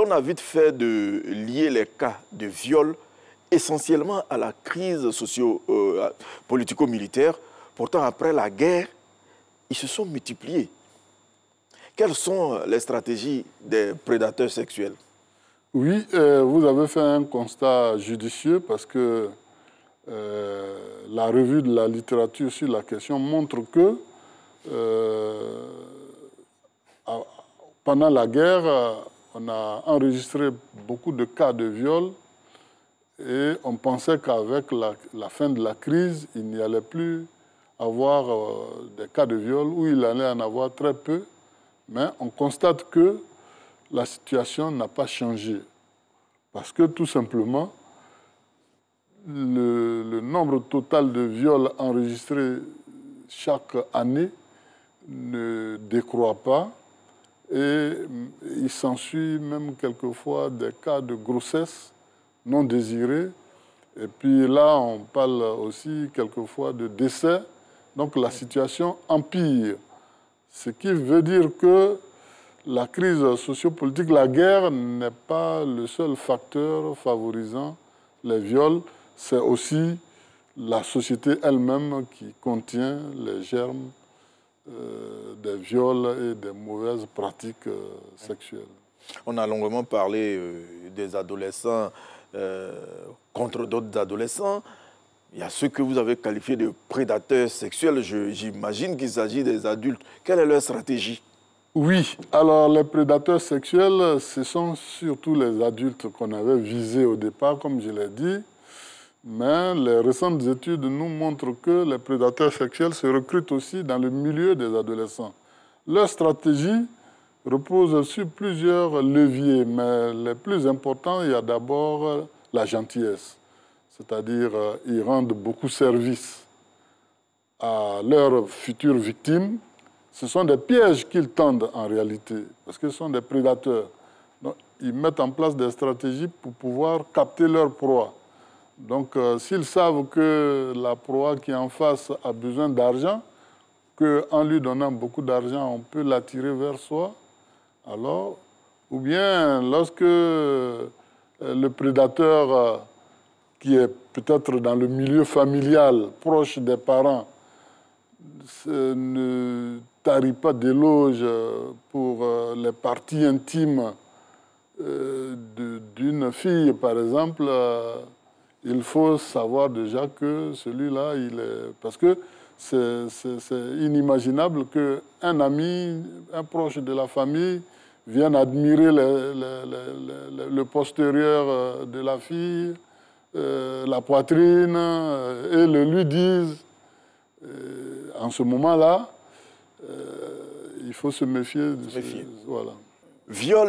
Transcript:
l'on a vite fait de lier les cas de viol essentiellement à la crise politico-militaire. Pourtant, après la guerre, ils se sont multipliés. Quelles sont les stratégies des prédateurs sexuels? Oui, vous avez fait un constat judicieux parce que la revue de la littérature sur la question montre que pendant la guerre, on a enregistré beaucoup de cas de viol et on pensait qu'avec la fin de la crise, il n'y allait plus avoir des cas de viol ou il allait en avoir très peu. Mais on constate que la situation n'a pas changé. Parce que tout simplement, le nombre total de viols enregistrés chaque année ne décroît pas et il s'ensuit même quelquefois des cas de grossesse non désirés. Et puis là, on parle aussi quelquefois de décès. Donc la situation empire. Ce qui veut dire que la crise sociopolitique, la guerre n'est pas le seul facteur favorisant les viols. C'est aussi la société elle-même qui contient les germes des viols et des mauvaises pratiques sexuelles. On a longuement parlé des adolescents contre d'autres adolescents. Il y a ceux que vous avez qualifiés de prédateurs sexuels. J'imagine qu'il s'agit des adultes. Quelle est leur stratégie? Oui, alors les prédateurs sexuels, ce sont surtout les adultes qu'on avait visés au départ, comme je l'ai dit. Mais les récentes études nous montrent que les prédateurs sexuels se recrutent aussi dans le milieu des adolescents. Leur stratégie repose sur plusieurs leviers, mais les plus importants, il y a d'abord la gentillesse. C'est-à-dire, ils rendent beaucoup service à leurs futures victimes. Ce sont des pièges qu'ils tendent en réalité, parce qu'ils sont des prédateurs. Donc, ils mettent en place des stratégies pour pouvoir capter leur proie. Donc, s'ils savent que la proie qui est en face a besoin d'argent, qu'en lui donnant beaucoup d'argent, on peut l'attirer vers soi, alors, ou bien lorsque le prédateur qui est peut-être dans le milieu familial, proche des parents, ne tarit pas d'éloges pour les parties intimes d'une fille, par exemple, il faut savoir déjà que celui-là, il est... Parce que c'est inimaginable qu'un ami, un proche de la famille, vienne admirer le postérieur de la fille, la poitrine, et le lui dise. En ce moment-là, il faut se méfier. Méfier. Voilà. Viol